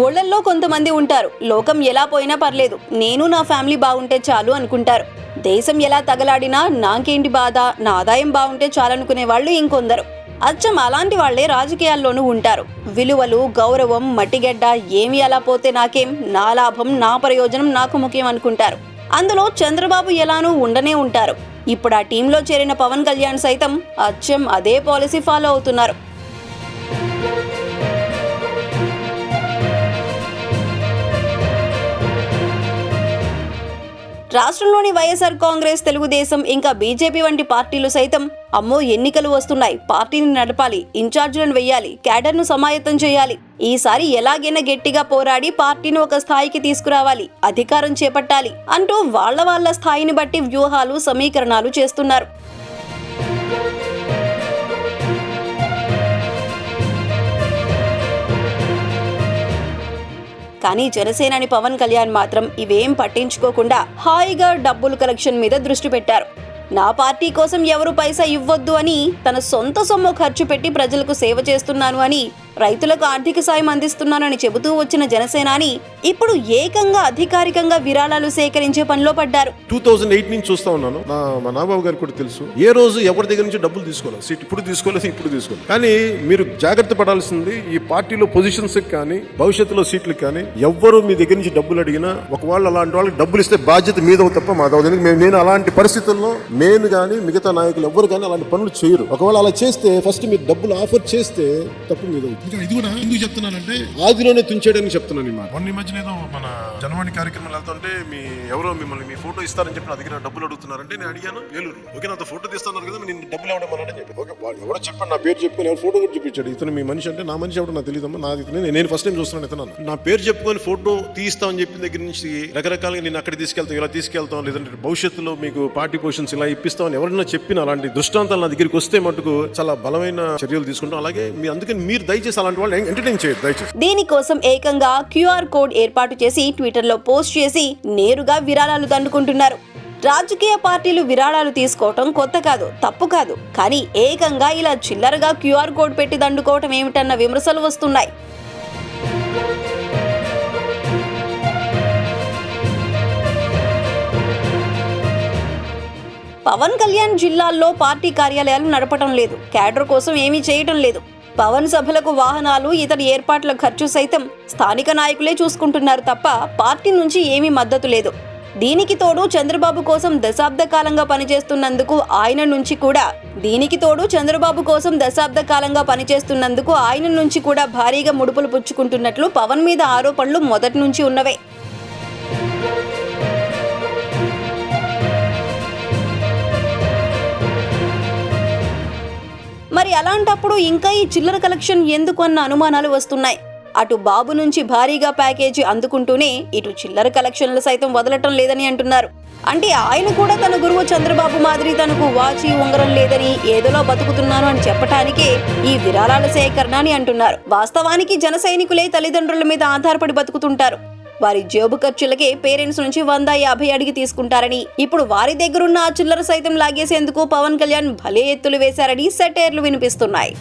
ఊళ్ళల్లో కొంతమంది ఉంటారు, లోకం ఎలా పోయినా పర్లేదు, నేను నా ఫ్యామిలీ బాగుంటే చాలు అనుకుంటారు. దేశం ఎలా తగలాడినా నాకేంటి బాధ, నా ఆదాయం బాగుంటే చాలనుకునే వాళ్ళు ఇంకొందరు. అచ్చం అలాంటి వాళ్లే రాజకీయాల్లోనూ ఉంటారు. విలువలు, గౌరవం, మట్టిగడ్డ ఏమి అలా పోతే నాకేం, నా లాభం, నా ప్రయోజనం నాకు ముఖ్యం అనుకుంటారు. అందులో చంద్రబాబు ఎలానూ ఉండనే ఉంటారు. ఇప్పుడు ఆ టీంలో చేరిన పవన్ కళ్యాణ్ సైతం అచ్చం అదే పాలసీ ఫాలో అవుతున్నారు. రాష్ట్రంలోని వైఎస్ఆర్ కాంగ్రెస్, తెలుగుదేశం ఇంకా బీజేపీ వంటి పార్టీలు సైతం అమ్మో ఎన్నికలు వస్తున్నాయి, పార్టీని నడపాలి, ఇన్ఛార్జీలను వెయ్యాలి, క్యాడర్ను సమాయత్తం చేయాలి, ఈసారి ఎలాగైనా గట్టిగా పోరాడి పార్టీని ఒక స్థాయికి తీసుకురావాలి, అధికారం చేపట్టాలి అంటూ వాళ్ళ స్థాయిని బట్టి వ్యూహాలు, సమీకరణాలు చేస్తున్నారు. కానీ జనసేనాని పవన్ కళ్యాణ్ మాత్రం ఇవేం పట్టించుకోకుండా హాయిగా డబ్బుల కలెక్షన్ మీద దృష్టి పెట్టారు. నా పార్టీ కోసం ఎవరు పైసా ఇవ్వొద్దు అని, తన సొంత సొమ్ము ఖర్చు పెట్టి ప్రజలకు సేవ చేస్తున్నాను అని, రైతులకు ఆర్థిక సాయం అందిస్తున్నానని చెబుతూ వచ్చిన జనసేనాని ఇప్పుడు ఏకంగా అధికారికంగా విరాళాలు సేకరించే పనిలో పడ్డారు. 2008 నుంచి చూస్తా ఉన్నాను. మా నాబాబు గారికి కూడా తెలుసు, ఏ రోజు ఎవరి దగ్గర నుంచి డబ్బులు తీసుకోలేదు. ఇప్పుడు తీసుకోలేదు. కానీ మీరు జాగ్రత్త పడాల్సింది, ఈ పార్టీలో పొజిషన్స్ కానీ భవిష్యత్తులో సీట్లకు కానీ ఎవ్వరు మీ దగ్గర నుంచి డబ్బులు అడిగినా ఒకవేళ అలాంటి వాళ్ళకి డబ్బులు ఇస్తే బాధ్యత మీద తప్ప మాదవదు. నేను అలాంటి పరిస్థితుల్లో నేను కానీ మిగతా నాయకులు ఎవ్వరు కానీ అలాంటి పనులు చేయరు. ఒకవేళ అలా చేస్తే ఫస్ట్ మీరు డబ్బులు ఆఫర్ చేస్తే తప్పు మీద అవుతుంది. ఇది కూడా ఎందుకు చెప్తున్నానంటే ఆదిలోనే తుంచేయడానికి చెప్తున్నాను. మొన్న ఈ మధ్యన ఏదో మన జనవాణి కార్యక్రమాలు వెళ్తుంటే ఎవరో మిమ్మల్ని మీ ఫోటో ఇస్తారని చెప్పి నా దగ్గర డబ్బులు అడుగుతున్నారంటే నేను అడిగాను, ఏలూరు ఓకే నాతో ఫోటో తీస్తున్నారు కదా, నేను డబ్బులు ఇవ్వడం చెప్పి ఓకే ఎవరో చెప్పండి, నా పేరు చెప్పుకొని ఎవరు ఫోటో కూడా చూపించాడు. ఇతను మీ మనిషి అంటే నా మనిషి ఎవరు నాకు తెలియదమ్మా, నాది నేను ఫస్ట్ టైం చూస్తున్నాను. ఇతను నా పేరు చెప్పుకొని ఫోటో తీస్తామని చెప్పిన దగ్గర నుంచి రకరకాలుగా నేను అక్కడ తీసుకెళ్తాం, ఇలా తీసుకెళ్తాం, లేదంటే భవిష్యత్తులో మీకు పార్టీ పొజిషన్స్ ఇలా ఇప్పిస్తామని ఎవరైనా చెప్పిన అలాంటి దృష్టాంతాలు నా దగ్గరికి వస్తే మటుకు చాలా బలమైన చర్యలు తీసుకుంటాం. అలాగే అందుకని మీరు దయచేసి అలాంటి వాళ్ళు ఎంటర్టైన్ చేయరు దయచేసి. దీనికోసం ఏకంగా క్యూఆర్ కోడ్ ఏర్పాటు చేసి ట్విట్టర్లో పోస్ట్ చేసి నేరుగా విరాళాలు దండుకుంటున్నారు. రాజకీయ పార్టీలు విరాళాలు తీసుకోవటం కొత్త కాదు, తప్పు కాదు. కానీ ఏకంగా ఇలా చిల్లరగా క్యూఆర్ కోడ్ పెట్టి దండుకోవటం ఏమిటన్న విమర్శలు వస్తున్నాయి. పవన్ కళ్యాణ్ జిల్లాల్లో పార్టీ కార్యాలయాలు నడపటం లేదు, క్యాడర్ కోసం ఏమీ చేయటం లేదు. పవన్ సభలకు వాహనాలు, ఇతర ఏర్పాట్ల ఖర్చు సైతం స్థానిక నాయకులే చూసుకుంటున్నారు తప్ప పార్టీ నుంచి ఏమీ మద్దతు లేదు. దీనికి తోడు చంద్రబాబు కోసం దశాబ్ద కాలంగా పనిచేస్తున్నందుకు ఆయన నుంచి కూడా భారీగా ముడుపులు పుచ్చుకుంటున్నట్లు పవన్ మీద ఆరోపణలు మొదటి నుంచి ఉన్నవే. మరి అలాంటప్పుడు ఇంకా ఈ చిల్లర కలెక్షన్ ఎందుకు అన్న అనుమానాలు వస్తున్నాయి. అటు బాబు నుంచి భారీగా ప్యాకేజీ అందుకుంటూనే ఇటు చిల్లర కలెక్షన్లు సైతం వదలటం లేదని అంటున్నారు. అంటే ఆయన కూడా తన గురువు చంద్రబాబు మాదిరి తనకు వాచి ఉంగరం లేదని, ఏదోలో బతుకుతున్నాను అని చెప్పటానికే ఈ విరాళాల సేకరణ అని అంటున్నారు. వాస్తవానికి జన సైనికులే తల్లిదండ్రుల మీద ఆధారపడి బతుకుతుంటారు. వారి జేబు ఖర్చులకే పేరెంట్స్ నుంచి 150 అడిగి తీసుకుంటారని, ఇప్పుడు వారి దగ్గరున్న ఆ చిల్లర సైతం లాగేసేందుకు పవన్ కళ్యాణ్ భలే ఎత్తులు వేశారని సెటైర్లు వినిపిస్తున్నాయి.